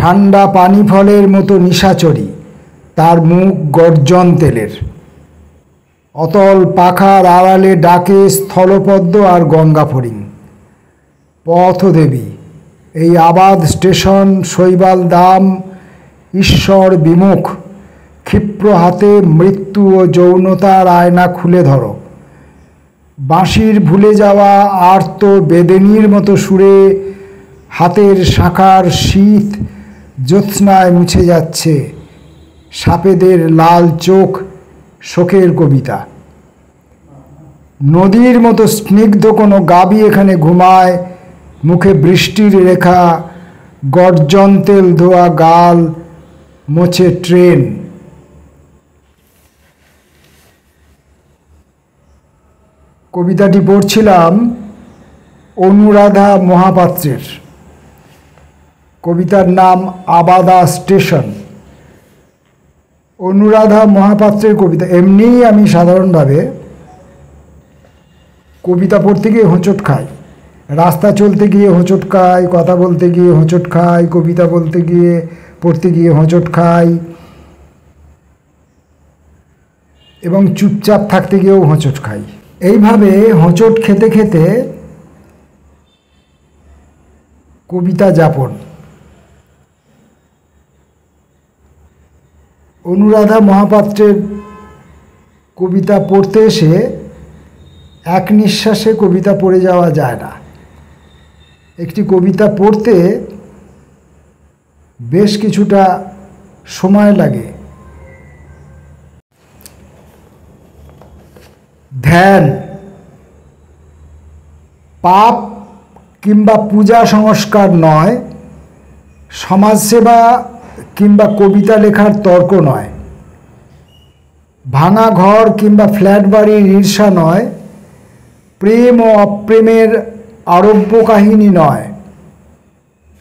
ঠান্ডা পানি ফলের মতো নিশাচরী, তার মুখ গর্জন তেলের। অতল পাখার আড়ালে ডাকে স্থলপদ্ম আর গঙ্গা ফড়িং। পথদেবী, এই আবাদ স্টেশন শৈবাল দাম, ঈশ্বর বিমুখ। ক্ষিপ্র হাতে মৃত্যু ও যৌনতার আয়না খুলে ধরো। বাঁশির ভুলে যাওয়া আর্ত বেদেনীর মতো সুরে হাতের শাখার শীত জ্যোৎস্নায় মুছে যাচ্ছে। সাপেদের লাল চোখ, শোকের কবিতা। নদীর মতো স্নিগ্ধ কোনো গাবি এখানে ঘুমায়, মুখে বৃষ্টির রেখা, গর্জন তেল ধোয়া গাল মোছে ট্রেন। কবিতাটি পড়ছিলাম অনুরাধা মহাপাত্রের। কবিতার নাম আবাদা স্টেশন। অনুরাধা মহাপাত্রের কবিতা। এমনিই আমি সাধারণভাবে কবিতা পড়তে গিয়ে হোঁচট খাই, রাস্তা চলতে গিয়ে হোঁচট খাই, কথা বলতে গিয়ে হোঁচট খাই, কবিতা বলতে গিয়ে পড়তে গিয়ে হোঁচট খাই, এবং চুপচাপ থাকতে গিয়েও হোঁচট খাই। এইভাবে হোঁচট খেতে খেতে কবিতা যাপন। অনুরাধা মহাপাত্রের কবিতা পড়তে এসে এক নিঃশ্বাসে কবিতা পড়ে যাওয়া যায় না। একটি কবিতা পড়তে বেশ কিছুটা সময় লাগে। ধ্যান, পাপ কিংবা পূজা সংস্কার নয়, সমাজসেবা কিংবা কবিতা লেখার তর্ক নয়, ভাঙা ঘর কিংবা ফ্ল্যাট বাড়ির ঈর্ষা নয়, প্রেম ও অপ্রেমের আরব্য কাহিনী নয়,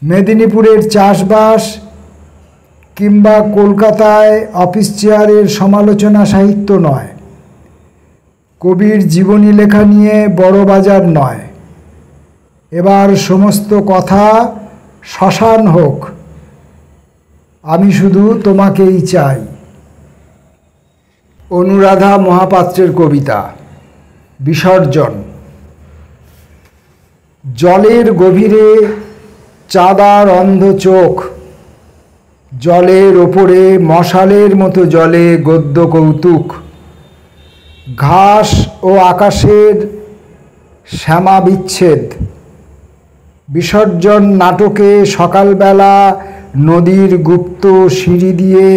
মেদিনীপুরের চাষবাস কিংবা কলকাতায় অফিস চেয়ারের সমালোচনা সাহিত্য নয়, কবির জীবনী লেখা নিয়ে বড় বাজার নয়। এবার সমস্ত কথা শ্মশান হোক, আমি শুধু তোমাকেই চাই। অনুরাধা মহাপাত্রের কবিতা বিসর্জন। জলের গভীরে চাঁদার অন্ধ চোখ, জলের ওপরে মশালের মতো জলে গদ্য কৌতুক, ঘাস ও আকাশের শ্যামা বিচ্ছেদ। বিসর্জন নাটকে সকালবেলা নদীর গুপ্ত সিঁড়ি দিয়ে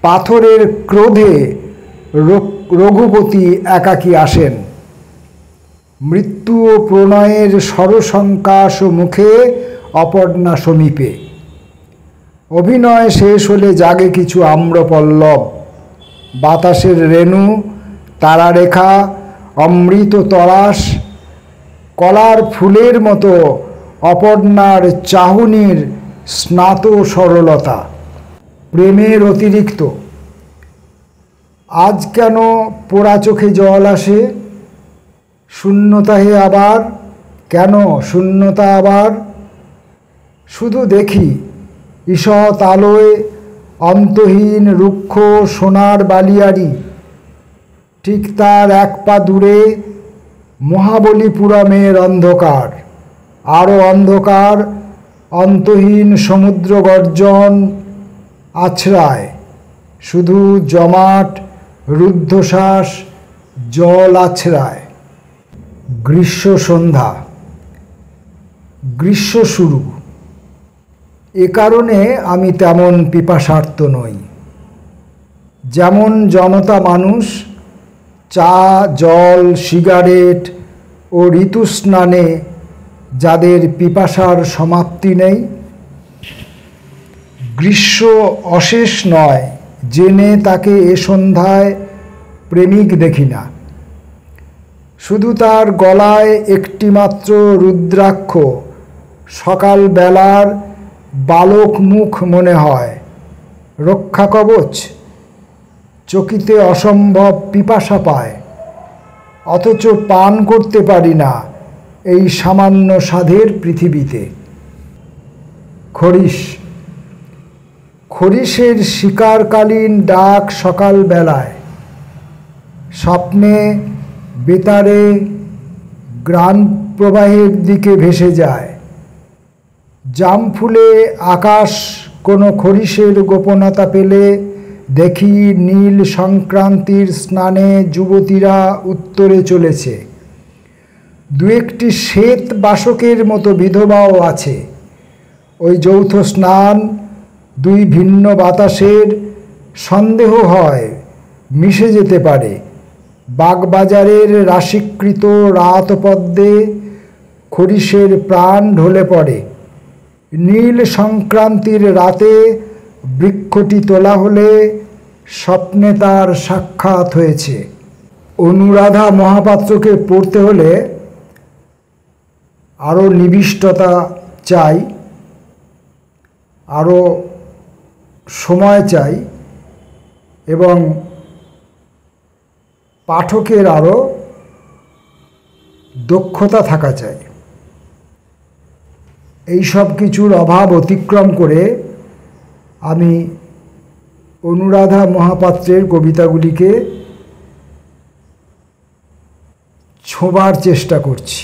পাথরের ক্রোধে রঘুপতি একাকী আসেন। মৃত্যু ও প্রণয়ের স্বরসংকাশ মুখে অপর্ণা সমীপে। অভিনয় শেষ হলে জাগে কিছু আম্রপল্লব, বাতাসের রেণু, তারারেখা, অমৃত তরাস, কলার ফুলের মতো অপর্ণার চাহনির স্নাত সরলতা। প্রেমের অতিরিক্ত। আজ কেন পোড়া চোখে জল আসে? শূন্যতা হে আবার, কেন শূন্যতা আবার? শুধু দেখি ঈষৎ আলোয় অন্তহীন রুক্ষ সোনার বালিয়াড়ি, ঠিক তার এক পা দূরে মহাবলীপুরমের অন্ধকার, আরও অন্ধকার অন্তহীন সমুদ্র গর্জন আছড়ায়, শুধু জমাট রুদ্ধশ্বাস জল আছড়ায়। গ্রীষ্ম সন্ধ্যা, গ্রীষ্ম শুরু। এ কারণে আমি তেমন পিপাসার্ত নই। যেমন জনতা মানুষ চা, জল, সিগারেট ও ঋতুস্নানে যাদের পিপাসার সমাপ্তি নেই, গ্রীষ্ম অশেষ নয় জেনে তাকে এ সন্ধ্যায় প্রেমিক দেখি না। শুধু তার গলায় একটিমাত্র রুদ্রাক্ষ সকালবেলার বালক মুখ মনে হয়, রক্ষা কবচ। চকিতে অসম্ভব পিপাসা পায়, অথচ পান করতে পারি না এই সামান্য স্বাদের পৃথিবীতে। খরিশ, খরিসের শিকারকালীন ডাক সকালবেলায়, স্বপ্নে বেতারে গ্রাণ প্রবাহের দিকে ভেসে যায়। জামফুলে আকাশ কোনো খরিসের গোপনতা পেলে দেখি নীল সংক্রান্তির স্নানে যুবতীরা উত্তরে চলেছে। দু একটি শ্বেত বাসকের মতো বিধবাও আছে। ওই যৌথ স্নান দুই ভিন্ন বাতাসের, সন্দেহ হয় মিশে যেতে পারে। বাগবাজারের রাশিকৃত রাতপদ্মে খরিসের প্রাণ ঢলে পড়ে। নীল সংক্রান্তির রাতে বৃক্ষটি তোলা হলে স্বপ্নে তার সাক্ষাৎ হয়েছে। অনুরাধা মহাপাত্রকে পড়তে হলে আরও নিবিষ্টতা চাই, আরও সময় চাই এবং পাঠকের আরও দক্ষতা থাকা চাই। এই সব কিছুর অভাব অতিক্রম করে আমি অনুরাধা মহাপাত্রের কবিতাগুলিকে ছোঁবার চেষ্টা করছি।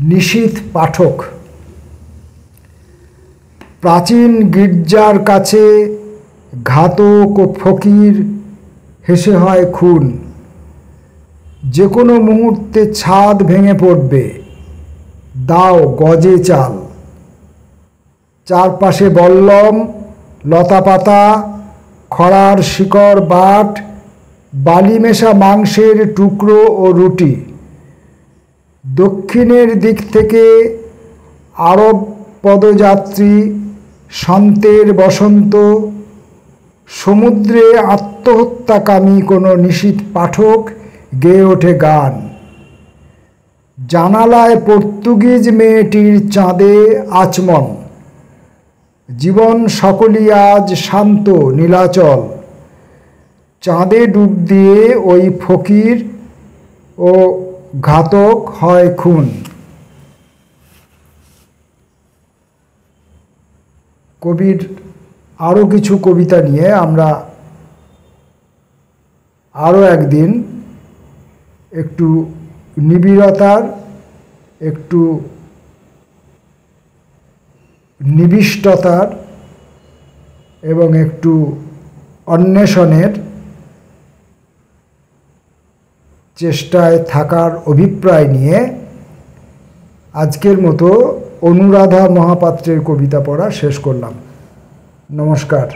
নিশীথ পাঠক। প্রাচীন গির্জার কাছে ঘাতক ও ফকির হেসে হয় খুন। যে কোনো মুহূর্তে ছাদ ভেঙে পড়বে, দাও গজে চাল। চারপাশে বল্লম, লতাপাতা, খড়ার শিকড় বাট, বালিমেশা মাংসের টুকরো ও রুটি। দক্ষিণের দিক থেকে আরব পদযাত্রী, সন্তের বসন্ত। সমুদ্রে আত্মহত্যাকামী কোনো নিশীথ পাঠক গেয়ে ওঠে গান। জানালায় পর্তুগিজ মেয়েটির চাঁদে আচমন। জীবন সকলই আজ শান্ত নীলাচল। চাঁদে ডুব দিয়ে ওই ফকির ও ঘাতক হয় খুন। কবির আরও কিছু কবিতা নিয়ে আমরা আরও একদিন একটু নিবিড়তার, একটু নিবিষ্টতার এবং একটু অন্বেষণের চেষ্টায় থাকার অভিপ্রায় নিয়ে আজকের মতো অনুরাধা মহাপাত্রের কবিতা পড়া শেষ করলাম। নমস্কার।